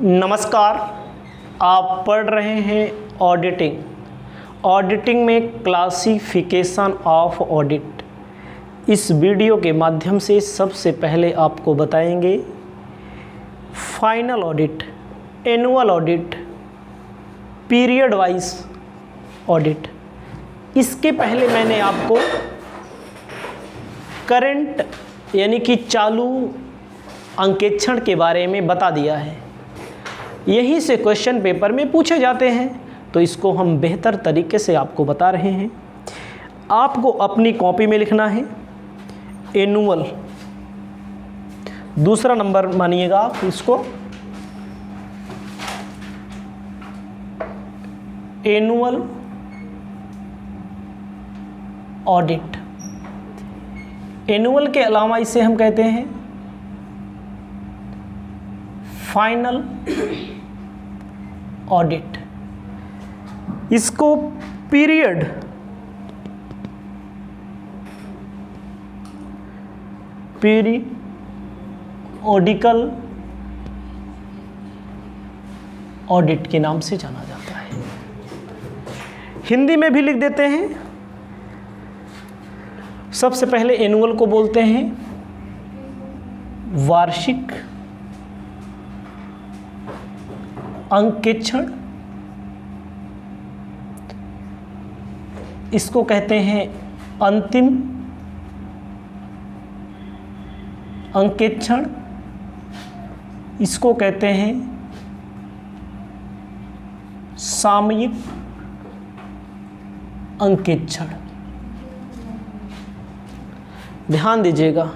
नमस्कार। आप पढ़ रहे हैं ऑडिटिंग में क्लासिफिकेशन ऑफ ऑडिट। इस वीडियो के माध्यम से सबसे पहले आपको बताएंगे final audit, annual audit, period wise audit. इसके पहले मैंने आपको करंट यानी कि चालू अंकेक्षण के बारे में बता दिया है। यहीं से क्वेश्चन पेपर में पूछे जाते हैं, तो इसको हम बेहतर तरीके से आपको बता रहे हैं। आपको अपनी कॉपी में लिखना है एनुअल, दूसरा नंबर मानिएगा आप इसको, एनुअल ऑडिट। एनुअल के अलावा इसे हम कहते हैं फाइनल ऑडिट। इसको पीरियड पीरियोडिकल ऑडिट के नाम से जाना जाता है। हिंदी में भी लिख देते हैं। सबसे पहले एनुअल को बोलते हैं वार्षिक अंकेक्षण, इसको कहते हैं अंतिम अंकेक्षण, इसको कहते हैं सामयिक अंकेक्षण। ध्यान दीजिएगा,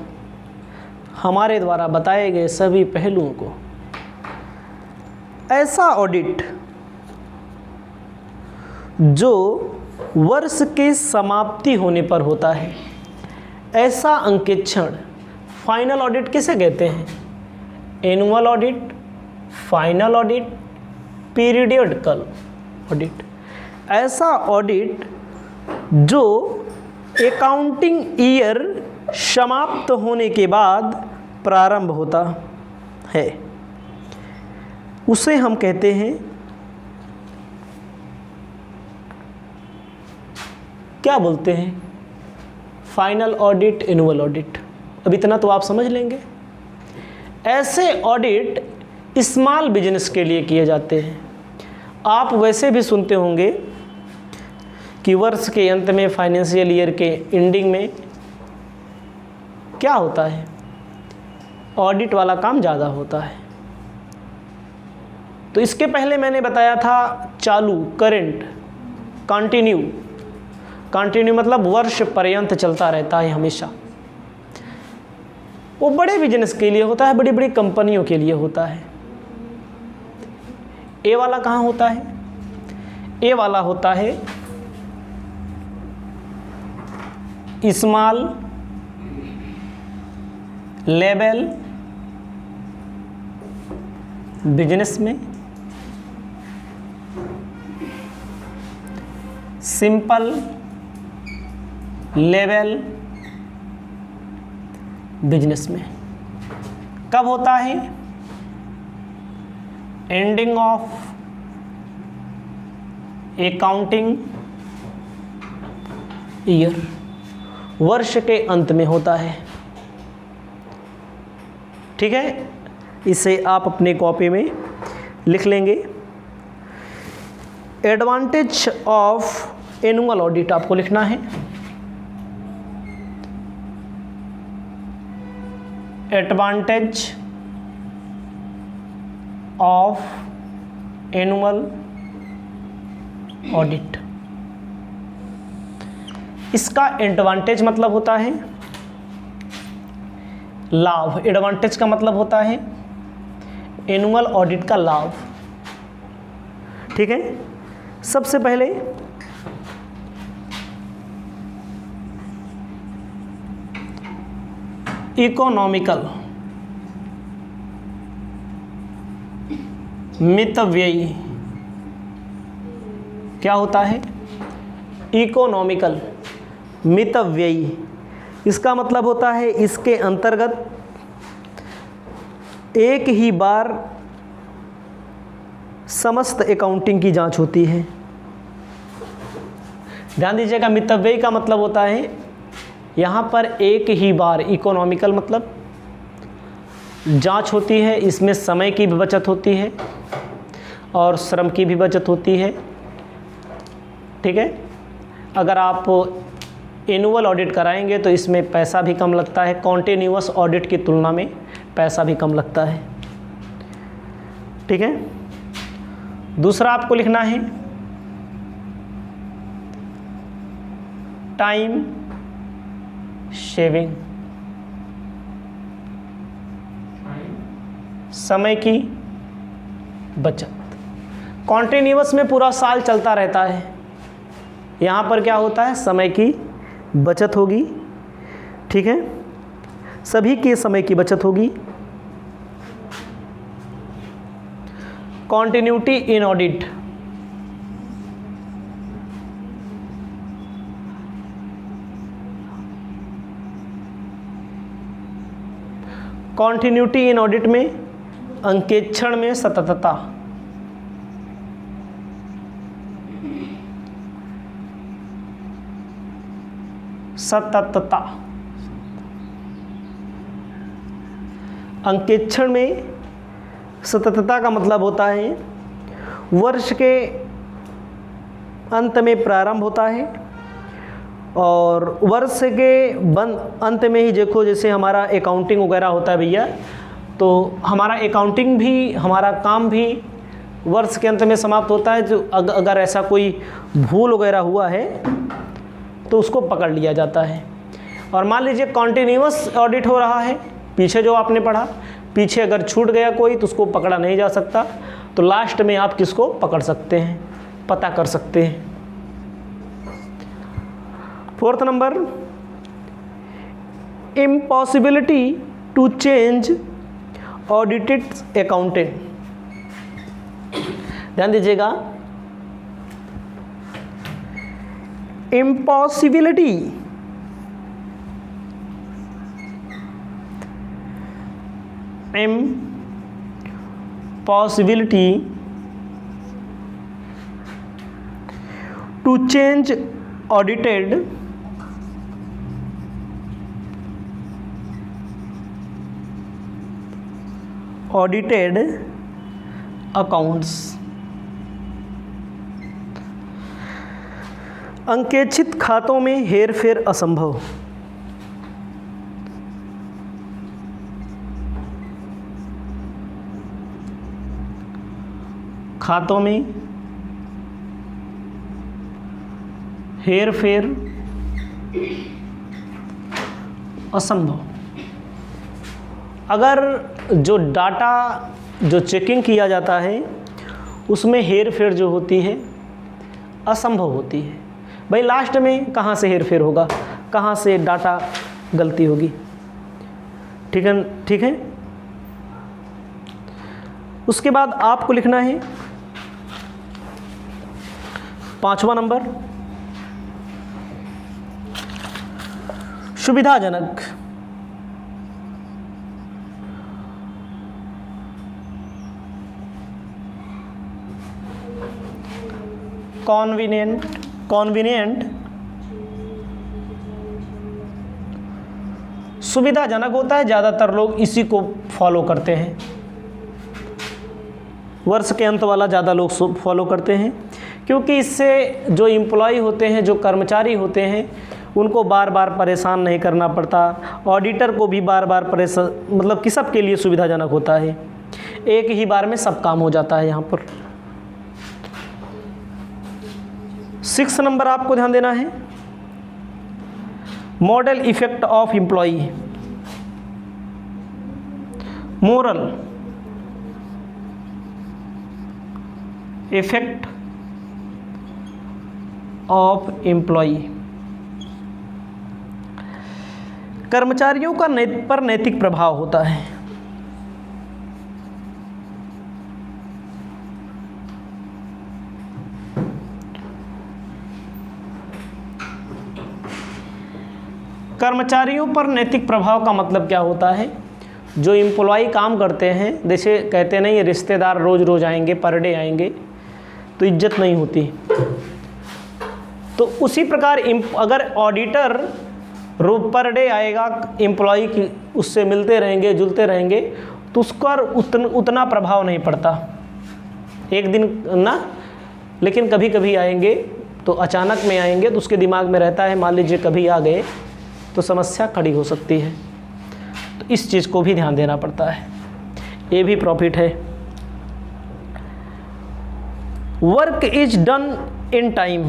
हमारे द्वारा बताए गए सभी पहलुओं को। ऐसा ऑडिट जो वर्ष के समाप्ति होने पर होता है, ऐसा अंकेक्षण फाइनल ऑडिट किसे कहते हैं? Annual audit, final audit, periodical audit. ऐसा ऑडिट जो अकाउंटिंग ईयर समाप्त होने के बाद प्रारंभ होता है, उसे हम कहते हैं, क्या बोलते हैं? Final audit, annual audit. अब इतना तो आप समझ लेंगे। ऐसे ऑडिट स्मॉल बिजनेस के लिए किए जाते हैं। आप वैसे भी सुनते होंगे कि वर्ष के अंत में, फाइनेंशियल ईयर के एंडिंग में क्या होता है? ऑडिट वाला काम ज़्यादा होता है। तो इसके पहले मैंने बताया था चालू, करंट, कंटिन्यू मतलब वर्ष पर्यंत चलता रहता है हमेशा। वो बड़े बिजनेस के लिए होता है, बड़ी बड़ी कंपनियों के लिए होता है। ए वाला कहाँ होता है? ए वाला होता है स्मॉल लेवल बिजनेस में, सिंपल लेवल बिजनेस में। कब होता है? एंडिंग ऑफ अकाउंटिंग ईयर, वर्ष के अंत में होता है। ठीक है, इसे आप अपने कॉपी में लिख लेंगे। एडवांटेज ऑफ एनुअल ऑडिट आपको लिखना है। Advantage of annual audit. इसका एडवांटेज मतलब होता है लाभ। एडवांटेज का मतलब होता है एनुअल ऑडिट का लाभ। ठीक है, सबसे पहले इकोनॉमिकल, मितव्ययी। क्या होता है? इकोनॉमिकल, मितव्ययी। इसका मतलब होता है इसके अंतर्गत एक ही बार समस्त अकाउंटिंग की जांच होती है। ध्यान दीजिएगा, मितव्ययी का मतलब होता है यहाँ पर एक ही बार, इकोनॉमिकल मतलब जांच होती है, इसमें समय की भी बचत होती है और श्रम की भी बचत होती है। ठीक है, अगर आप एनुअल ऑडिट कराएंगे तो इसमें पैसा भी कम लगता है, कॉन्टिन्यूअस ऑडिट की तुलना में पैसा भी कम लगता है। ठीक है, दूसरा आपको लिखना है टाइम शेविंग, समय की बचत। कॉन्टिन्यूअस में पूरा साल चलता रहता है, यहाँ पर क्या होता है, समय की बचत होगी। ठीक है, सभी के समय की बचत होगी। कॉन्टिन्यूटी इन ऑडिट, कॉन्टिन्यूटी इन ऑडिट में अंकेक्षण में सततता, सततता, अंकेक्षण में सततता का मतलब होता है वर्ष के अंत में प्रारंभ होता है और वर्ष के अंत में ही, देखो जैसे हमारा अकाउंटिंग वगैरह होता है भैया, तो हमारा अकाउंटिंग भी, हमारा काम भी वर्ष के अंत में समाप्त होता है। जो अगर ऐसा कोई भूल वगैरह हुआ है तो उसको पकड़ लिया जाता है। और मान लीजिए कॉन्टिन्यूअस ऑडिट हो रहा है, पीछे जो आपने पढ़ा, पीछे अगर छूट गया कोई तो उसको पकड़ा नहीं जा सकता, तो लास्ट में आप किसको पकड़ सकते हैं, पता कर सकते हैं। Fourth number, impossibility to change audited accountant. ध्यान दीजिएगा, impossibility to change audited accounts. अंकेक्षित खातों में हेरफेर असंभव। खातों में हेरफेर असंभव। अगर जो डाटा जो चेकिंग किया जाता है उसमें हेरफेर जो होती है असंभव होती है। भाई लास्ट में कहाँ से हेरफेर होगा, कहाँ से डाटा गलती होगी। ठीक है, ठीक है। उसके बाद आपको लिखना है 5वां नंबर, सुविधाजनक। कॉन्वीनिएंट सुविधाजनक होता है, ज़्यादातर लोग इसी को फॉलो करते हैं। वर्ष के अंत वाला ज़्यादा लोग फॉलो करते हैं, क्योंकि इससे जो एम्प्लॉय होते हैं, जो कर्मचारी होते हैं, उनको बार बार परेशान नहीं करना पड़ता। ऑडिटर को भी बार बार परेशान, मतलब कि सबके लिए सुविधाजनक होता है। एक ही बार में सब काम हो जाता है यहाँ पर। 6 नंबर आपको ध्यान देना है, model effect of employ. Moral effect of employ. कर्मचारियों का पर नैतिक प्रभाव होता है। कर्मचारियों पर नैतिक प्रभाव का मतलब क्या होता है? जो एम्प्लॉय काम करते हैं, जैसे कहते नहीं रिश्तेदार रोज़ रोज़ आएंगे, पर डे आएंगे, तो इज्जत नहीं होती। तो उसी प्रकार अगर ऑडिटर पर डे आएगा, एम्प्लॉय की उससे मिलते रहेंगे, जुलते रहेंगे, तो उसका उतना प्रभाव नहीं पड़ता एक दिन ना। लेकिन कभी कभी आएंगे तो अचानक में आएंगे, तो उसके दिमाग में रहता है मान लीजिए कभी आ गए तो समस्या खड़ी हो सकती है। तो इस चीज़ को भी ध्यान देना पड़ता है, ये भी प्रॉफिट है। Work is done in time,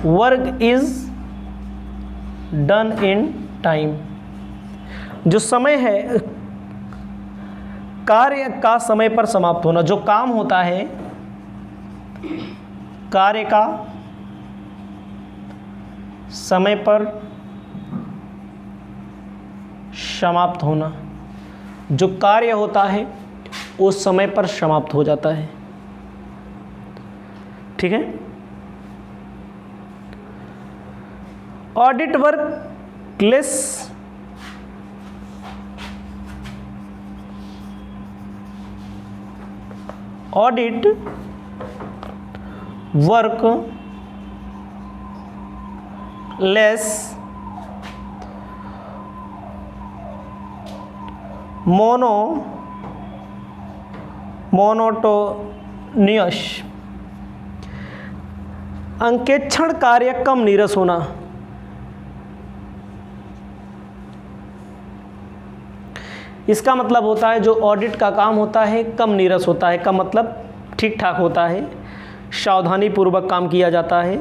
work is done in time. जो समय है, कार्य का समय पर समाप्त होना। जो काम होता है, कार्य का समय पर समाप्त होना। जो कार्य होता है वो समय पर समाप्त हो जाता है। ठीक है। Audit work less audit work less monotonous. अंकेक्षण कार्य कम नीरस होना। इसका मतलब होता है जो ऑडिट का काम होता है कम नीरस होता है, का मतलब ठीक ठाक होता है, सावधानी पूर्वक काम किया जाता है,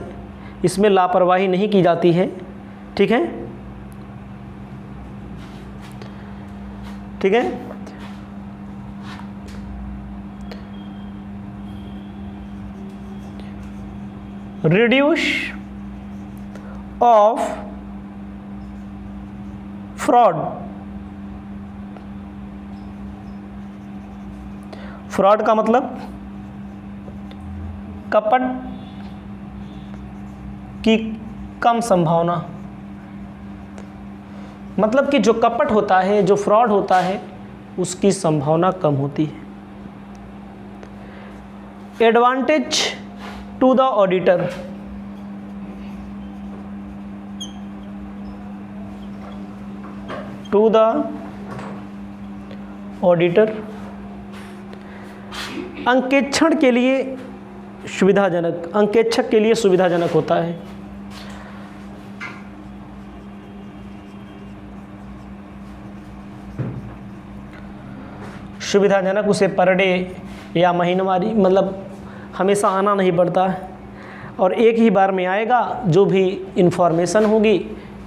इसमें लापरवाही नहीं की जाती है। ठीक है, ठीक है। Reduce of fraud. फ्रॉड का मतलब कपट की कम संभावना। मतलब कि जो कपट होता है, जो फ्रॉड होता है, उसकी संभावना कम होती है। Advantage to the auditor. To the auditor, अंकेक्षण के लिए सुविधाजनक, अंकेक्षक के लिए सुविधाजनक होता है। सुविधाजनक, उसे पर डे या महीनवारी, मतलब हमेशा आना नहीं पड़ता और एक ही बार में आएगा। जो भी इन्फॉर्मेशन होगी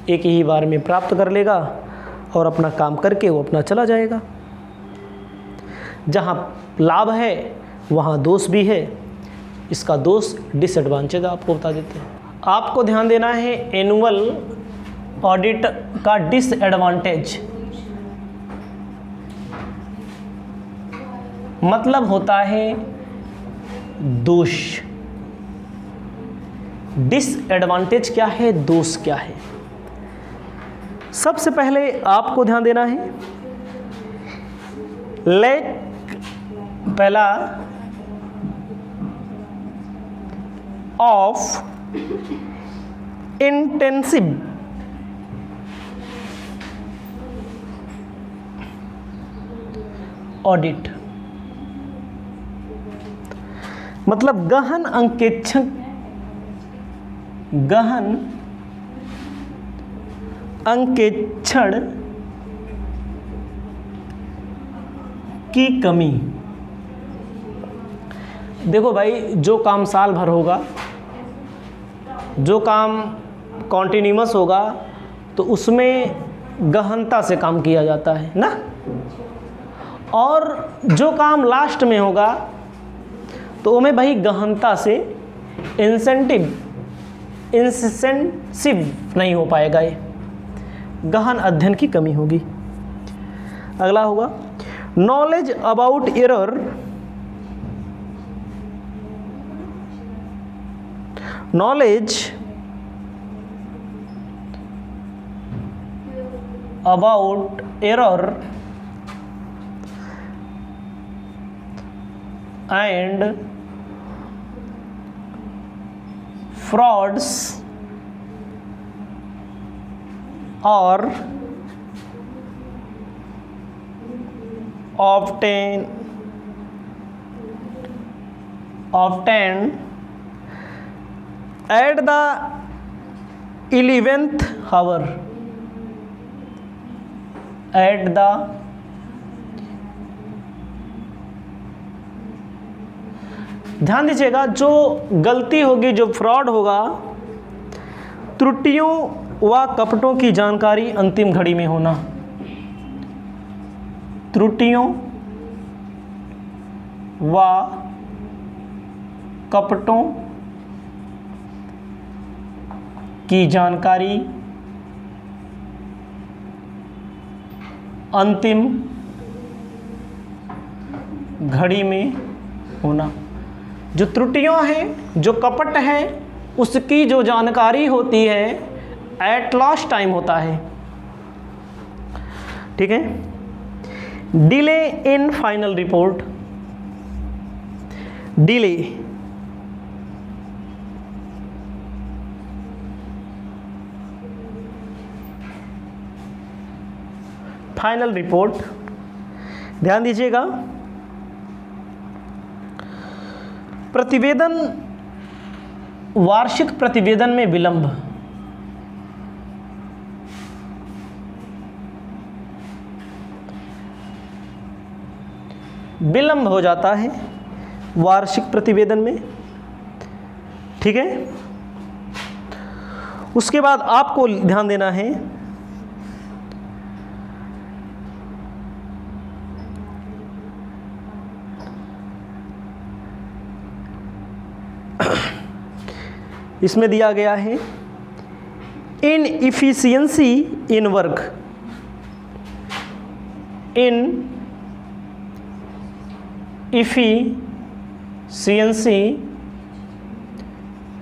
एक ही बार में प्राप्त कर लेगा और अपना काम करके वो अपना चला जाएगा। जहाँ लाभ है वहाँ दोष भी है। इसका दोष डिसएडवांटेज आपको बता देते हैं। आपको ध्यान देना है एनुअल ऑडिट का डिसएडवांटेज मतलब होता है दोष। डिसएडवांटेज क्या है, दोष क्या है? सबसे पहले आपको ध्यान देना है लैक, पहला ऑफ इंटेंसिव ऑडिट, मतलब गहन अंकेक्षण, गहन अंकेक्षण की कमी। देखो भाई, जो काम साल भर होगा, जो काम कॉन्टिन्यूअस होगा, तो उसमें गहनता से काम किया जाता है ना। और जो काम लास्ट में होगा तो उसमें भाई गहनता से इंसेंसिव नहीं हो पाएगा, ये गहन अध्ययन की कमी होगी। अगला होगा knowledge about error, knowledge about error and frauds or obtained at the 11th hour, at the ध्यान दीजिएगा, जो गलती होगी, जो फ्रॉड होगा, त्रुटियों व कपटों की जानकारी अंतिम घड़ी में होना। त्रुटियों व कपटों की जानकारी अंतिम घड़ी में होना। जो त्रुटियां हैं, जो कपट है, उसकी जो जानकारी होती है एट लास्ट टाइम होता है। ठीक है। Delay in final report, delay final report, ध्यान दीजिएगा, प्रतिवेदन, वार्षिक प्रतिवेदन में विलंब, विलंब हो जाता है वार्षिक प्रतिवेदन में। ठीक है। उसके बाद आपको ध्यान देना है इसमें दिया गया है inefficiency in work, inefficiency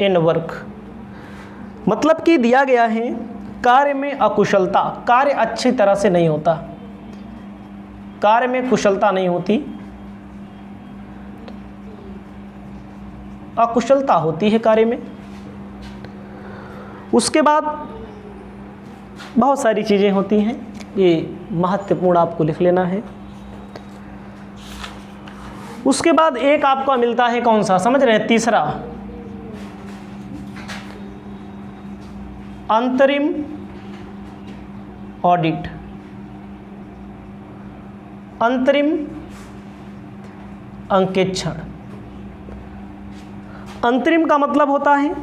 in work, मतलब कि दिया गया है कार्य में अकुशलता, कार्य अच्छी तरह से नहीं होता, कार्य में कुशलता नहीं होती, अकुशलता होती है कार्य में। उसके बाद बहुत सारी चीज़ें होती हैं, ये महत्वपूर्ण आपको लिख लेना है। उसके बाद एक आपको मिलता है कौन सा, समझ रहे हैं, तीसरा, अंतरिम ऑडिट। अंतरिम अंकेक्षण, अंतरिम का मतलब होता है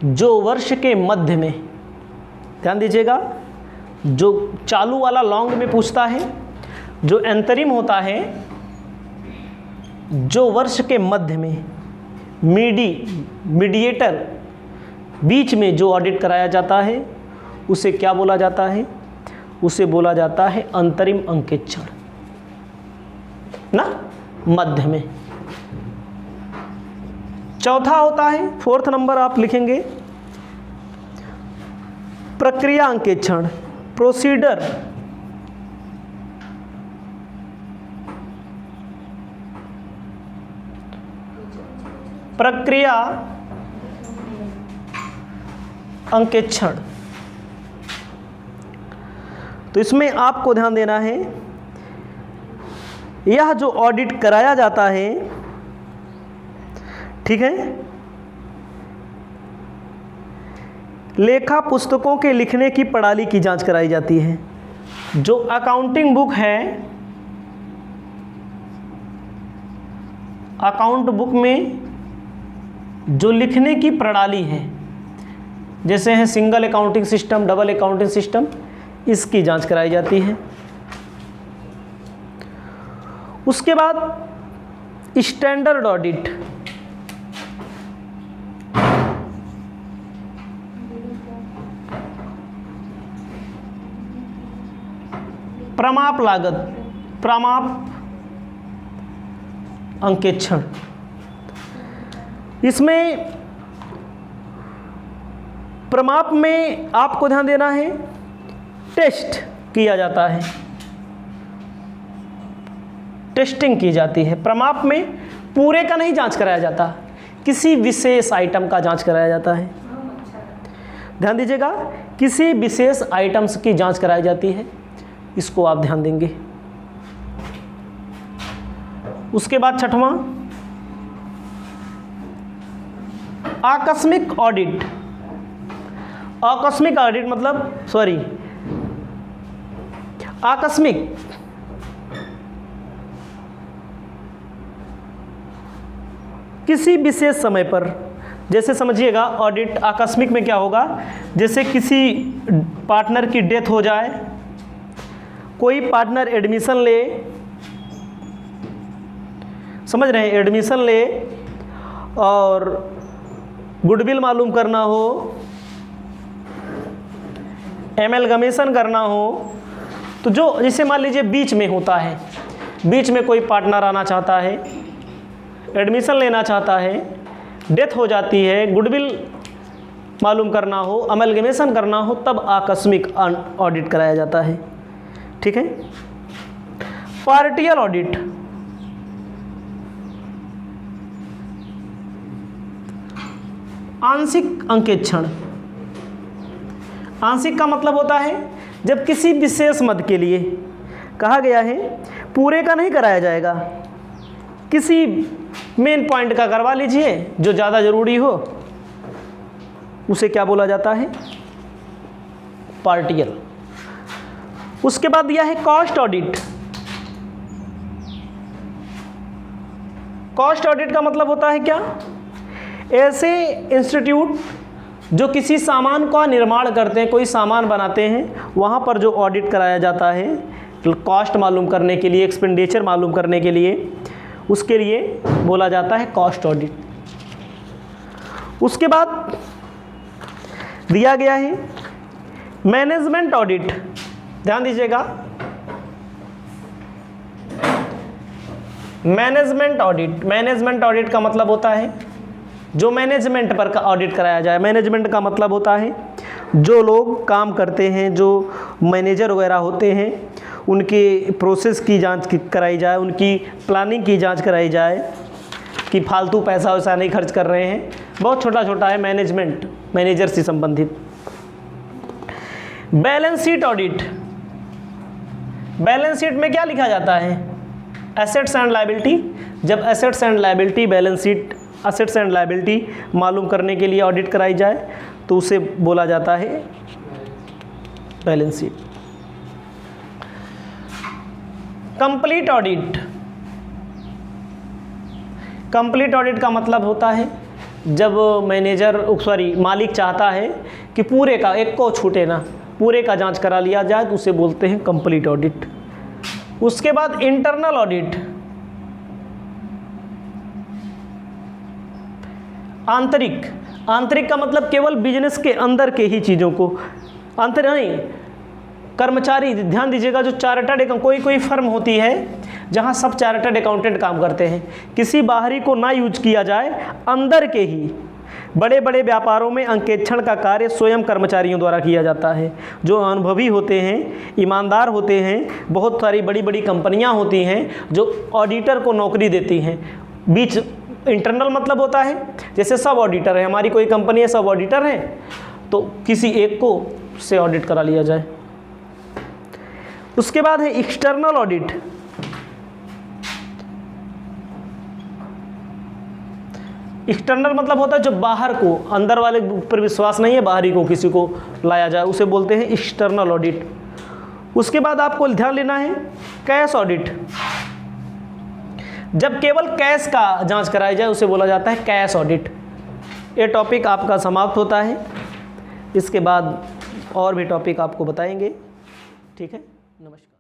जो वर्ष के मध्य में, ध्यान दीजिएगा, जो चालू वाला लॉन्ग में पूछता है, जो अंतरिम होता है जो वर्ष के मध्य में, मीडिएटर, बीच में जो ऑडिट कराया जाता है, उसे क्या बोला जाता है? उसे बोला जाता है अंतरिम अंकेक्षण ना, मध्य में। चौथा होता है, फोर्थ नंबर आप लिखेंगे, प्रक्रिया अंकेक्षण, प्रोसीडर, प्रक्रिया अंकेक्षण। तो इसमें आपको ध्यान देना है, यह जो ऑडिट कराया जाता है, ठीक है, लेखा पुस्तकों के लिखने की प्रणाली की जांच कराई जाती है। जो अकाउंटिंग बुक है, अकाउंट बुक में जो लिखने की प्रणाली है, जैसे है single accounting system, double accounting system, इसकी जांच कराई जाती है। उसके बाद स्टैंडर्ड ऑडिट, प्रमाप लागत, प्रमाप अंकेक्षण। इसमें प्रमाप में आपको ध्यान देना है टेस्ट किया जाता है, टेस्टिंग की जाती है। प्रमाप में पूरे का नहीं जांच कराया जाता, किसी विशेष आइटम का जांच कराया जाता है। ध्यान दीजिएगा, किसी विशेष आइटम्स की जांच कराई जाती है, इसको आप ध्यान देंगे। उसके बाद छठवां, आकस्मिक ऑडिट। आकस्मिक ऑडिट मतलब आकस्मिक किसी विशेष समय पर, जैसे समझिएगा ऑडिट आकस्मिक में क्या होगा, जैसे किसी पार्टनर की डेथ हो जाए, कोई पार्टनर एडमिशन ले, समझ रहे हैं, एडमिशन ले और गुडविल मालूम करना हो, एमलगमेशन करना हो, तो जो जैसे मान लीजिए बीच में होता है, बीच में कोई पार्टनर आना चाहता है, एडमिशन लेना चाहता है, डेथ हो जाती है, गुडविल मालूम करना हो, अमलगमेशन करना हो, तब आकस्मिक ऑडिट कराया जाता है। ठीक है। पार्टियल ऑडिट, आंशिक अंकेक्षण। आंशिक का मतलब होता है जब किसी विशेष मद के लिए कहा गया है पूरे का नहीं कराया जाएगा, किसी मेन पॉइंट का करवा लीजिए जो ज़्यादा ज़रूरी हो, उसे क्या बोला जाता है, पार्टियल। उसके बाद दिया है कॉस्ट ऑडिट। कॉस्ट ऑडिट का मतलब होता है क्या, ऐसे इंस्टीट्यूट जो किसी सामान का निर्माण करते हैं, कोई सामान बनाते हैं, वहाँ पर जो ऑडिट कराया जाता है कॉस्ट मालूम करने के लिए, एक्सपेंडिचर मालूम करने के लिए, उसके लिए बोला जाता है कॉस्ट ऑडिट। उसके बाद दिया गया है मैनेजमेंट ऑडिट। ध्यान दीजिएगा, मैनेजमेंट ऑडिट, मैनेजमेंट ऑडिट का मतलब होता है जो मैनेजमेंट पर का ऑडिट कराया जाए। मैनेजमेंट का मतलब होता है जो लोग काम करते हैं, जो मैनेजर वगैरह होते हैं, उनके प्रोसेस की जांच कराई जाए, उनकी प्लानिंग की जांच कराई जाए कि फालतू पैसा वैसा नहीं खर्च कर रहे हैं। बहुत छोटा छोटा है मैनेजमेंट, मैनेजर से संबंधित। Balance sheet audit. Balance sheet में क्या लिखा जाता है, एसेट्स एंड लायबिलिटी। जब assets and liability, balance sheet assets and liability मालूम करने के लिए ऑडिट कराई जाए तो उसे बोला जाता है balance sheet. Complete audit. Complete audit का मतलब होता है जब मालिक चाहता है कि पूरे का, एक को छूटे ना, पूरे का जांच करा लिया जाए तो उसे बोलते हैं कंप्लीट ऑडिट। उसके बाद इंटरनल ऑडिट। आंतरिक। आंतरिक का मतलब केवल बिजनेस के अंदर के ही चीज़ों को, अंतर नहीं, कर्मचारी। ध्यान दीजिएगा, जो चार्टर्ड अकाउंट, कोई फर्म होती है जहां सब चार्टर्ड अकाउंटेंट काम करते हैं, किसी बाहरी को ना यूज किया जाए, अंदर के ही बड़े बड़े व्यापारों में अंकेक्षण का कार्य स्वयं कर्मचारियों द्वारा किया जाता है, जो अनुभवी होते हैं, ईमानदार होते हैं। बहुत सारी बड़ी बड़ी कंपनियां होती हैं जो ऑडिटर को नौकरी देती हैं। बीच इंटरनल मतलब होता है जैसे सब ऑडिटर है, हमारी कोई कंपनी है, सब ऑडिटर है, तो किसी एक को से ऑडिट करा लिया जाए। उसके बाद है एक्सटर्नल ऑडिट। एक्सटर्नल मतलब होता है जो बाहर को, अंदर वाले पर विश्वास नहीं है, बाहरी को किसी को लाया जाए, उसे बोलते हैं एक्सटर्नल ऑडिट। उसके बाद आपको ध्यान लेना है कैश ऑडिट। जब केवल कैश का जांच कराई जाए उसे बोला जाता है कैश ऑडिट। ये टॉपिक आपका समाप्त होता है, इसके बाद और भी टॉपिक आपको बताएंगे। ठीक है, नमस्कार।